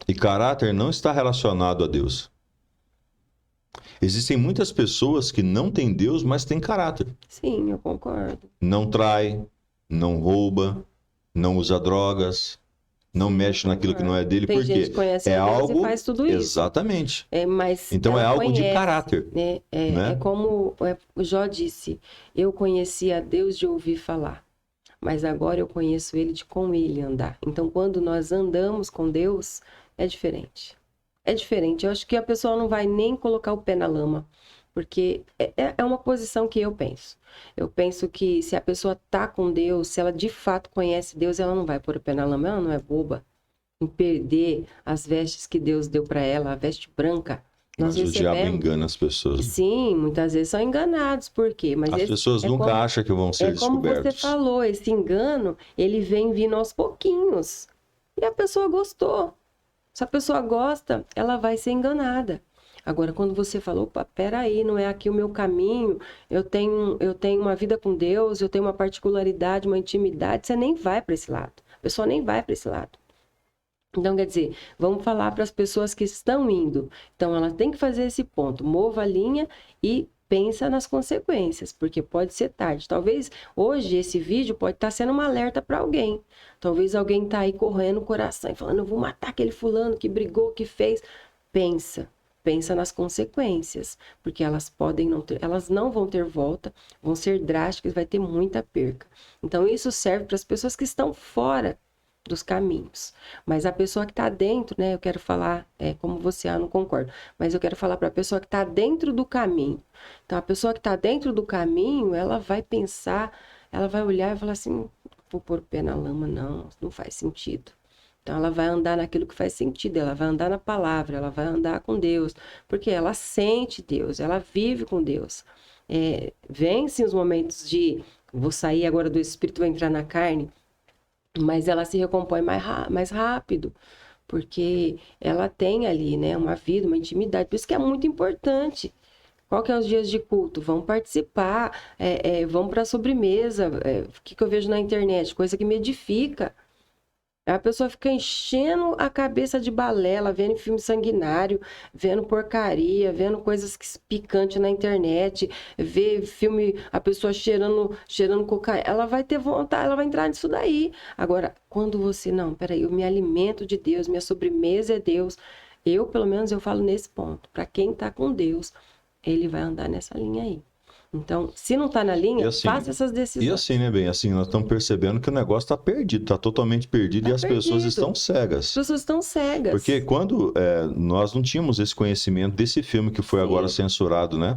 E caráter não está relacionado a Deus. Existem muitas pessoas que não têm Deus, mas têm caráter. Sim, eu concordo. Não trai, não rouba, não usa drogas, não mexe naquilo que não é dele, Tem porque gente que conhece é a Deus algo... e faz tudo isso. Exatamente. Mas então é ela algo conhece, de caráter. né? Né? É como o Jó disse, eu conheci a Deus de ouvir falar, mas agora eu conheço ele de com ele andar. Então, quando nós andamos com Deus, é diferente. É diferente. Eu acho que a pessoa não vai nem colocar o pé na lama, porque é uma posição que eu penso. Eu penso que se a pessoa tá com Deus, se ela de fato conhece Deus, ela não vai pôr o pé na lama, ela não é boba em perder as vestes que Deus deu para ela, a veste branca. Mas o diabo engana as pessoas. Sim, muitas vezes são enganados. Por quê? Mas as pessoas nunca acham que vão ser descobertos. Como você falou, esse engano, ele vem vindo aos pouquinhos. E a pessoa gostou. Se a pessoa gosta, ela vai ser enganada. Agora, quando você falou, opa, peraí, não é aqui o meu caminho, eu tenho uma vida com Deus, eu tenho uma particularidade, uma intimidade, você nem vai para esse lado. A pessoa nem vai para esse lado. Então, quer dizer, vamos falar para as pessoas que estão indo. Então, ela tem que fazer esse ponto, mova a linha e pensa nas consequências, porque pode ser tarde. Talvez hoje esse vídeo pode estar sendo um alerta para alguém. Talvez alguém está aí correndo o coração e falando, eu vou matar aquele fulano que brigou, que fez. Pensa nas consequências, porque elas não vão ter volta, vão ser drásticas, vai ter muita perca. Então, isso serve para as pessoas que estão fora dos caminhos. Mas a pessoa que está dentro, né? Eu quero falar, como você, eu não concordo, mas eu quero falar para a pessoa que está dentro do caminho. Então, a pessoa que está dentro do caminho, ela vai pensar, ela vai olhar e falar assim, vou pôr o pé na lama, não faz sentido. Então, ela vai andar naquilo que faz sentido, ela vai andar na palavra, ela vai andar com Deus, porque ela sente Deus, ela vive com Deus. Vem, sim, os momentos de, vou sair agora do espírito, vou entrar na carne, mas ela se recompõe mais rápido, porque ela tem ali, né, uma vida, uma intimidade, por isso que é muito importante. Qual que é os dias de culto? Vão participar, vão para a sobremesa, o que eu vejo na internet? Coisa que me edifica. A pessoa fica enchendo a cabeça de balela, vendo filme sanguinário, vendo porcaria, vendo coisas picantes na internet, vê filme, a pessoa cheirando cocaína, ela vai ter vontade, ela vai entrar nisso daí. Agora, quando você, não, peraí, eu me alimento de Deus, minha sobremesa é Deus, pelo menos, eu falo nesse ponto, para quem tá com Deus, ele vai andar nessa linha aí. Então, se não está na linha, assim, faça essas decisões. E assim, né, bem? Assim, nós estamos percebendo que o negócio está perdido, está totalmente perdido e as pessoas estão cegas. As pessoas estão cegas. Porque quando nós não tínhamos esse conhecimento desse filme que foi agora censurado, né?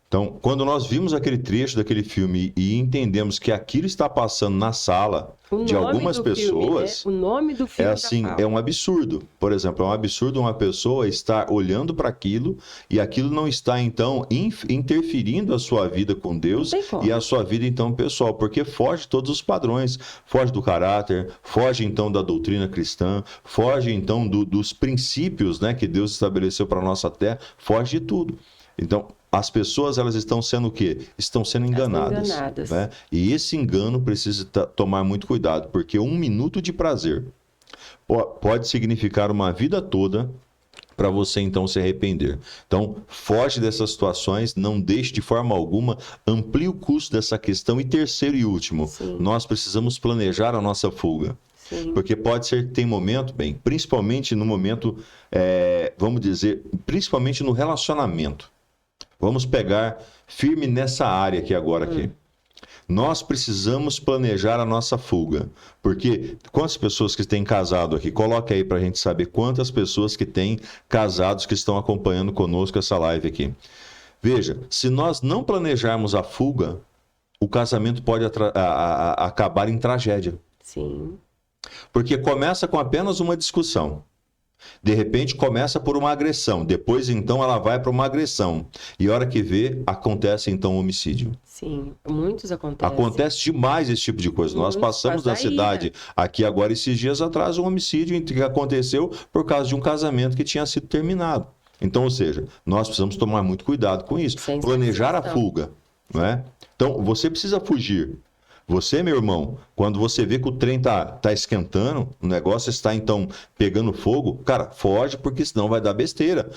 Então, quando nós vimos aquele trecho daquele filme e entendemos que aquilo está passando na sala de algumas pessoas, o nome do é filme assim, da Paula. é um absurdo. Por exemplo, é um absurdo uma pessoa estar olhando para aquilo e aquilo não está, então, interferindo a sua vida com Deus Não tem como. e a sua vida, então, pessoal, porque foge de todos os padrões, foge do caráter, foge, então, da doutrina cristã, foge, então, dos princípios, né, que Deus estabeleceu para a nossa terra, foge de tudo. Então, as pessoas, elas estão sendo o quê? Estão sendo enganadas. Né? E esse engano precisa tomar muito cuidado, porque 1 minuto de prazer pode significar uma vida toda para você, então, se arrepender. Então, foge dessas situações, não deixe de forma alguma, amplie o custo dessa questão. E terceiro e último, Sim. nós precisamos planejar a nossa fuga. Sim. Porque pode ser que tem momento, bem, principalmente no momento, vamos dizer, principalmente no relacionamento. Vamos pegar firme nessa área aqui agora aqui. Nós precisamos planejar a nossa fuga. Porque quantas pessoas que têm casado aqui? Coloca aí para a gente saber quantas pessoas que têm casados que estão acompanhando conosco essa live aqui. Veja, se nós não planejarmos a fuga, o casamento pode acabar em tragédia. Sim. Porque começa com apenas uma discussão. De repente começa por uma agressão, depois então ela vai para uma agressão. E a hora que vê, acontece então o homicídio. Sim, muitos acontecem. Acontece demais esse tipo de coisa. Nós passamos da cidade aqui agora esses dias atrás um homicídio que aconteceu por causa de um casamento que tinha sido terminado. Então, ou seja, nós precisamos tomar muito cuidado com isso. Planejar a fuga, não é? Então, você precisa fugir. Você, meu irmão, quando você vê que o trem tá esquentando, o negócio está, então, pegando fogo, cara, foge, porque senão vai dar besteira.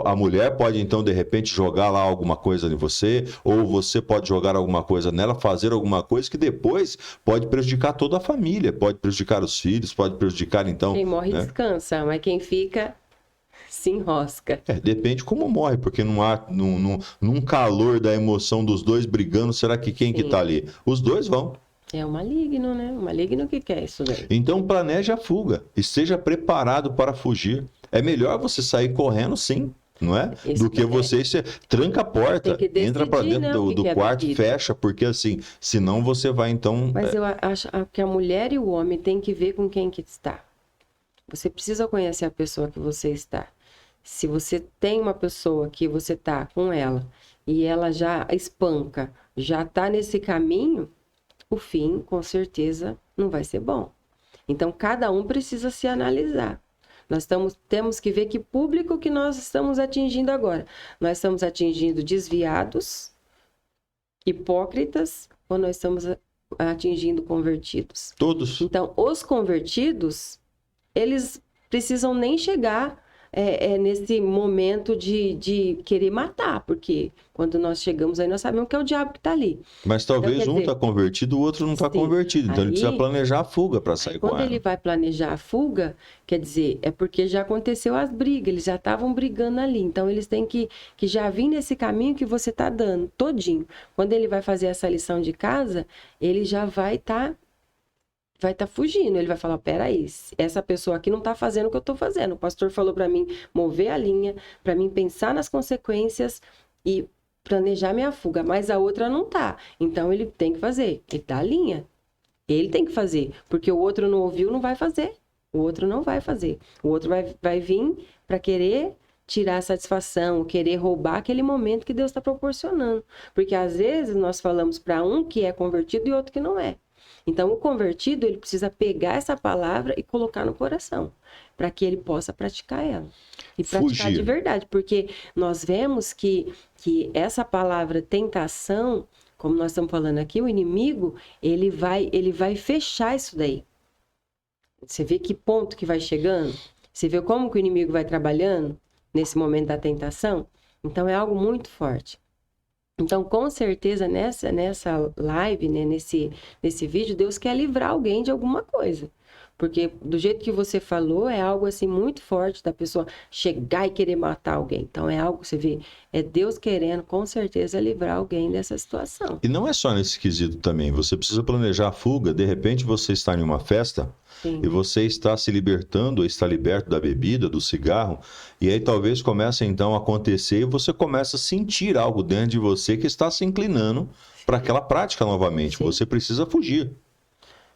A mulher pode, então, de repente, jogar lá alguma coisa em você, ou você pode jogar alguma coisa nela, fazer alguma coisa que depois pode prejudicar toda a família, pode prejudicar os filhos, pode prejudicar, então... Quem morre descansa, mas quem fica... se enrosca. Depende como morre, porque num calor da emoção dos dois brigando, será que quem que tá ali? Os dois vão. É o maligno, né? O maligno que quer isso daí. Então planeje a fuga, esteja preparado para fugir. É melhor você sair correndo, sim, não é? Do que você tranca a porta, entra para dentro do quarto, fecha, porque assim, senão você vai então... Mas eu acho que a mulher e o homem têm que ver com quem que está. Você precisa conhecer a pessoa que você está. Se você tem uma pessoa que você tá com ela e ela já espanca, já tá nesse caminho, o fim, com certeza, não vai ser bom. Então, cada um precisa se analisar. Nós temos que ver que público que nós estamos atingindo agora. Nós estamos atingindo desviados, hipócritas, ou nós estamos atingindo convertidos? Todos. Então, os convertidos, eles precisam nem chegar nesse momento de querer matar, porque quando nós chegamos aí, nós sabemos que é o diabo que está ali. Mas talvez então, um está convertido, o outro não está convertido. Então, ele precisa planejar a fuga para sair com ela. Quando ele vai planejar a fuga, quer dizer, é porque já aconteceu as brigas, eles já estavam brigando ali. Então, eles têm que já vir nesse caminho que você está dando, todinho. Quando ele vai fazer essa lição de casa, ele já vai estar fugindo, ele vai falar, peraí, essa pessoa aqui não tá fazendo o que eu tô fazendo. O pastor falou para mim mover a linha, para mim pensar nas consequências e planejar minha fuga, mas a outra não tá. Então ele tem que fazer, ele dá a linha. Ele tem que fazer, porque o outro não ouviu, não vai fazer. O outro não vai fazer. O outro vai vir para querer tirar a satisfação, querer roubar aquele momento que Deus está proporcionando. Porque às vezes nós falamos para um que é convertido e outro que não é. Então, o convertido, ele precisa pegar essa palavra e colocar no coração, para que ele possa praticar ela. E praticar de verdade, porque nós vemos que essa palavra tentação, como nós estamos falando aqui, o inimigo, ele vai fechar isso daí. Você vê que ponto que vai chegando? Você vê como que o inimigo vai trabalhando nesse momento da tentação? Então, é algo muito forte. Então, com certeza, nessa live, né, nesse vídeo, Deus quer livrar alguém de alguma coisa. Porque do jeito que você falou, é algo assim muito forte da pessoa chegar e querer matar alguém. Então é algo, você vê, é Deus querendo com certeza livrar alguém dessa situação. E não é só nesse quesito também. Você precisa planejar a fuga. De repente você está em uma festa Sim. e você está se libertando, ou está liberto da bebida, do cigarro, e aí talvez comece então a acontecer e você começa a sentir algo dentro de você que está se inclinando para aquela prática novamente. Sim. Você precisa fugir.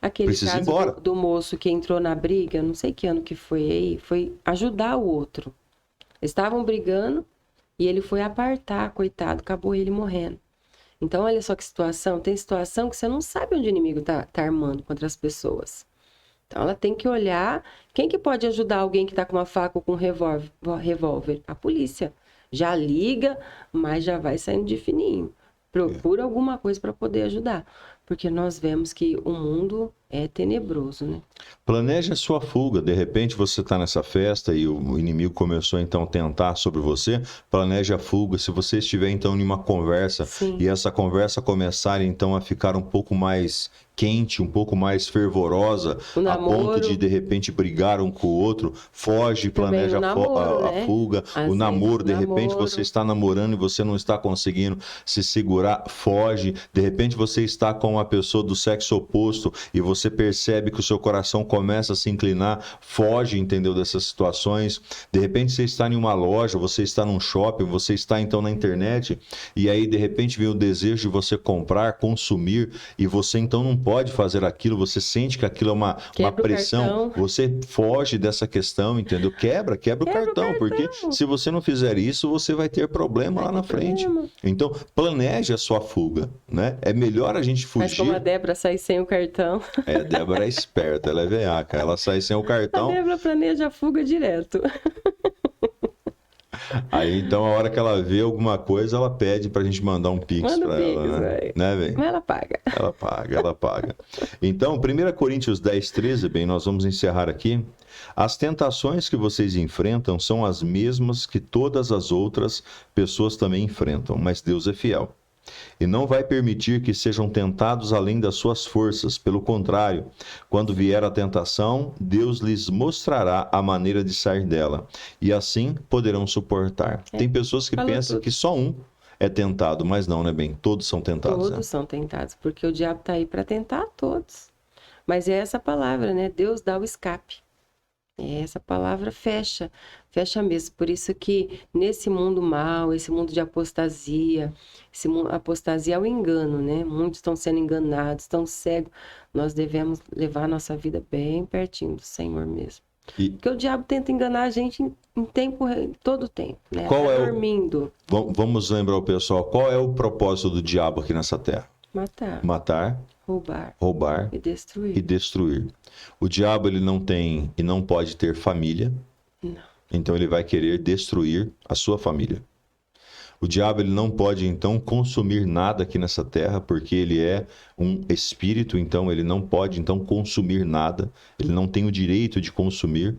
Aquele Precisa ir caso embora. do moço que entrou na briga, não sei que ano que foi aí, foi ajudar o outro. Estavam brigando e ele foi apartar, coitado, acabou ele morrendo. Então, olha só que situação. Tem situação que você não sabe onde o inimigo tá armando contra as pessoas. Então, ela tem que olhar quem que pode ajudar alguém que está com uma faca ou com um revólver. A polícia. Já liga, mas já vai saindo de fininho. Procura alguma coisa para poder ajudar. Porque nós vemos que o mundo é tenebroso, né? Planeje a sua fuga. De repente você está nessa festa e o inimigo começou então a tentar sobre você. Planeje a fuga. Se você estiver então em uma conversa Sim. e essa conversa começar então a ficar um pouco mais quente, um pouco mais fervorosa, a ponto de repente brigar um com o outro, foge, planeja a fuga. O namoro, de repente você está namorando e você não está conseguindo se segurar, foge. De repente você está com uma pessoa do sexo oposto e você percebe que o seu coração começa a se inclinar, foge, entendeu, dessas situações. De repente você está em uma loja, você está num shopping, você está então na internet e aí de repente vem o desejo de você comprar, consumir e você então não pode fazer aquilo, você sente que aquilo é uma pressão, você foge dessa questão, entendeu? Quebra o cartão, porque se você não fizer isso, você vai ter problema lá na frente. Então, planeje a sua fuga, né? É melhor a gente fugir. Mas como a Débora sai sem o cartão. A Débora é esperta, ela é veaca, ela sai sem o cartão. A Débora planeja a fuga direto. Aí, então, a hora que ela vê alguma coisa, ela pede pra gente mandar um pix pra ela, né, velho? Mas ela paga. Ela paga. Então, 1 Coríntios 10, 13, bem, nós vamos encerrar aqui. As tentações que vocês enfrentam são as mesmas que todas as outras pessoas também enfrentam, mas Deus é fiel. E não vai permitir que sejam tentados além das suas forças. Pelo contrário, quando vier a tentação, Deus lhes mostrará a maneira de sair dela. E assim poderão suportar. Tem pessoas que pensam que só um é tentado, mas não, né, bem? Todos são tentados. Todos são tentados, porque o diabo está aí para tentar a todos. Mas é essa palavra, né? Deus dá o escape. Essa palavra fecha mesmo. Por isso que nesse mundo mal, esse mundo de apostasia, apostasia é o engano, né? Muitos estão sendo enganados, estão cegos. Nós devemos levar a nossa vida bem pertinho do Senhor mesmo. Porque o diabo tenta enganar a gente em todo tempo, né? Qual é dormindo. Vamos lembrar o pessoal, qual é o propósito do diabo aqui nessa terra? Matar. Roubar e destruir. O diabo ele não tem e não pode ter família. Não. Então ele vai querer destruir a sua família. O diabo ele não pode então consumir nada aqui nessa terra, porque ele é um espírito, então ele não pode então consumir nada. Ele não tem o direito de consumir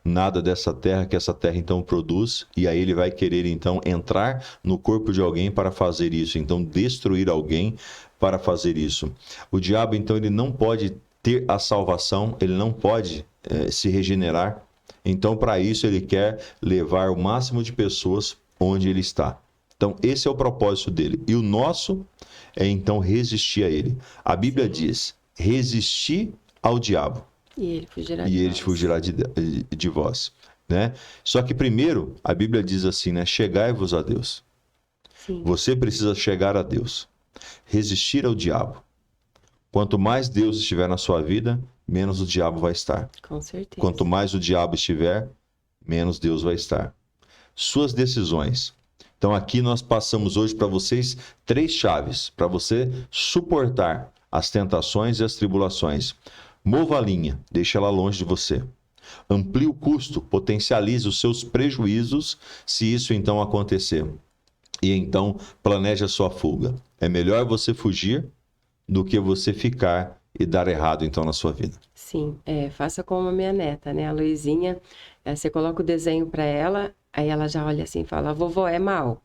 nada dessa terra que essa terra então produz, e aí ele vai querer então entrar no corpo de alguém para fazer isso, então destruir alguém para fazer isso. O diabo então ele não pode ter a salvação, ele não pode se regenerar, então para isso ele quer levar o máximo de pessoas onde ele está. Então esse é o propósito dele, e o nosso é então resistir a ele. A Bíblia diz, resistir ao diabo. E ele fugirá de vós, né? Só que primeiro, a Bíblia diz assim, né? Chegai-vos a Deus. Sim. Você precisa chegar a Deus. Resistir ao diabo. Quanto mais Deus estiver na sua vida, menos o diabo vai estar. Com certeza. Quanto mais o diabo estiver, menos Deus vai estar. Suas decisões. Então aqui nós passamos hoje para vocês 3 chaves para você suportar as tentações e as tribulações. Mova a linha, deixe ela longe de você. Amplie o custo, potencialize os seus prejuízos se isso então acontecer. E então planeje a sua fuga. É melhor você fugir do que você ficar e dar errado então na sua vida. Sim, faça como a minha neta, né? A Luizinha, você coloca o desenho para ela, aí ela já olha assim e fala, vovó é mal?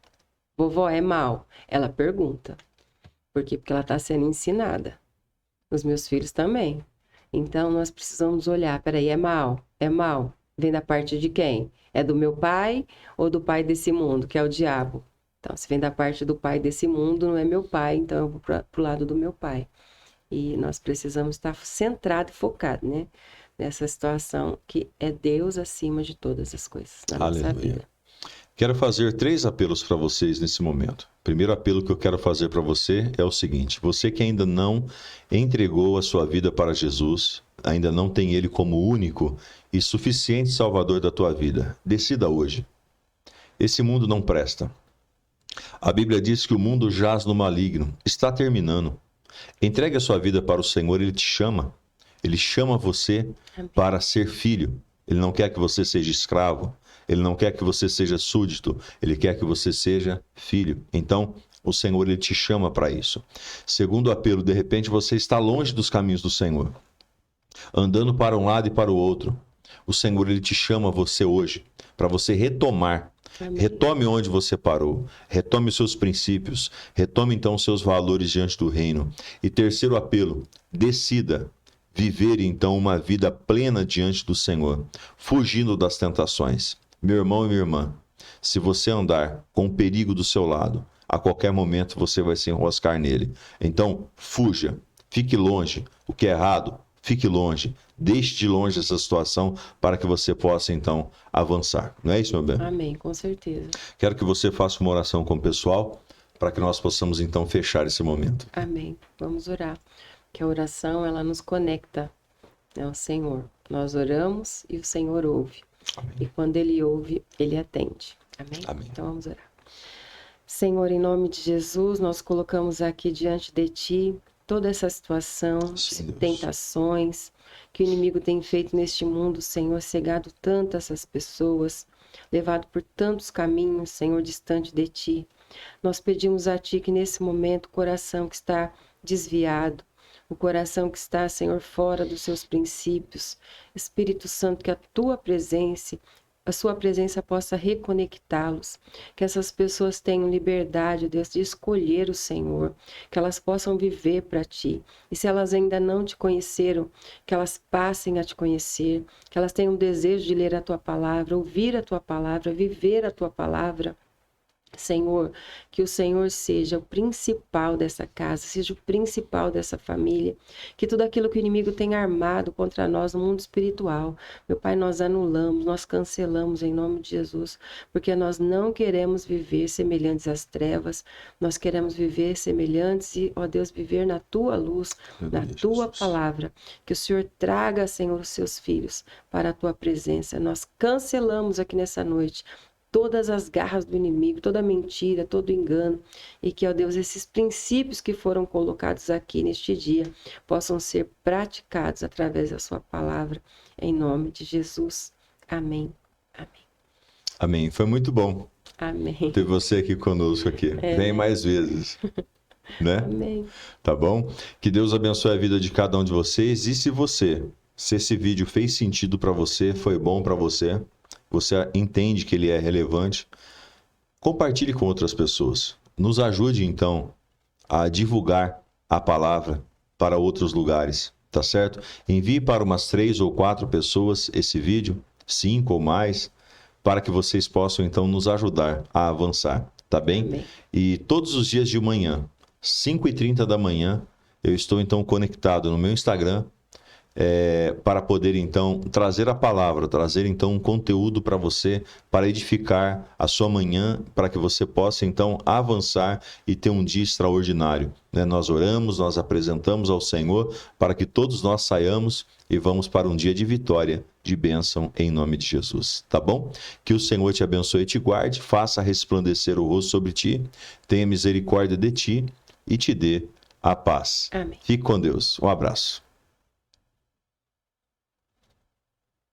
Vovó é mal? Ela pergunta. Por quê? Porque ela está sendo ensinada. Os meus filhos também. Então, nós precisamos olhar, peraí, é mal? É mal? Vem da parte de quem? É do meu pai ou do pai desse mundo, que é o diabo? Então, se vem da parte do pai desse mundo, não é meu pai, então eu vou para o lado do meu pai. E nós precisamos estar centrado e focado, né? Nessa situação que é Deus acima de todas as coisas na nossa vida. Quero fazer 3 apelos para vocês nesse momento. O primeiro apelo que eu quero fazer para você é o seguinte: você que ainda não entregou a sua vida para Jesus, ainda não tem Ele como único e suficiente Salvador da tua vida, decida hoje. Esse mundo não presta. A Bíblia diz que o mundo jaz no maligno, está terminando. Entregue a sua vida para o Senhor, Ele te chama. Ele chama você para ser filho. Ele não quer que você seja escravo. Ele não quer que você seja súdito. Ele quer que você seja filho. Então, o Senhor, Ele te chama para isso. Segundo apelo, de repente você está longe dos caminhos do Senhor, andando para um lado e para o outro. O Senhor, Ele te chama você hoje para você retomar. Amém. Retome onde você parou, retome os seus princípios, retome então os seus valores diante do reino. E terceiro apelo, decida viver então uma vida plena diante do Senhor, fugindo das tentações. Meu irmão e minha irmã, se você andar com o perigo do seu lado, a qualquer momento você vai se enroscar nele. Então, fuja, fique longe. O que é errado, fique longe. Deixe de longe essa situação para que você possa, então, avançar. Não é isso, meu bem? Amém, com certeza. Quero que você faça uma oração com o pessoal para que nós possamos, então, fechar esse momento. Amém. Vamos orar. Que a oração, ela nos conecta ao Senhor. Nós oramos e o Senhor ouve. Amém. E quando Ele ouve, Ele atende. Amém? Amém. Então, vamos orar. Senhor, em nome de Jesus, nós colocamos aqui diante de Ti toda essa situação, Sim, tentações que o inimigo tem feito neste mundo, Senhor, cegado tanto essas pessoas, levado por tantos caminhos, Senhor, distante de Ti. Nós pedimos a Ti que nesse momento o coração que está desviado, o coração que está, Senhor, fora dos seus princípios, Espírito Santo, que a Tua presença, a Sua presença possa reconectá-los, que essas pessoas tenham liberdade, Deus, de escolher o Senhor, que elas possam viver para Ti. E se elas ainda não Te conheceram, que elas passem a Te conhecer, que elas tenham desejo de ler a Tua palavra, ouvir a Tua palavra, viver a Tua palavra. Senhor, que o Senhor seja o principal dessa casa, seja o principal dessa família, que tudo aquilo que o inimigo tem armado contra nós no mundo espiritual, meu Pai, nós anulamos, nós cancelamos em nome de Jesus, porque nós não queremos viver semelhantes às trevas, nós queremos viver semelhantes e, ó Deus, viver na Tua luz, na Tua palavra, que o Senhor traga, Senhor, os seus filhos para a Tua presença. Nós cancelamos aqui nessa noite todas as garras do inimigo, toda mentira, todo engano, e que, ó Deus, esses princípios que foram colocados aqui neste dia possam ser praticados através da Sua palavra, em nome de Jesus. Amém. Amém. Amém. Foi muito bom. Amém. Ter você aqui conosco aqui. Vem mais vezes. Né? Amém. Tá bom? Que Deus abençoe a vida de cada um de vocês. E se esse vídeo fez sentido para você, foi bom para você, você entende que ele é relevante, compartilhe com outras pessoas. Nos ajude, então, a divulgar a palavra para outros lugares, tá certo? Envie para umas 3 ou 4 pessoas esse vídeo, 5 ou mais, para que vocês possam, então, nos ajudar a avançar, tá bem? Amém. E todos os dias de manhã, 5h30 da manhã, eu estou, então, conectado no meu Instagram, para poder, então, trazer a palavra, trazer, então, um conteúdo para você, para edificar a sua manhã, para que você possa, então, avançar e ter um dia extraordinário. Né? Nós oramos, nós apresentamos ao Senhor para que todos nós saiamos e vamos para um dia de vitória, de bênção, em nome de Jesus. Tá bom? Que o Senhor te abençoe e te guarde, faça resplandecer o rosto sobre ti, tenha misericórdia de ti e te dê a paz. Amém. Fique com Deus. Um abraço.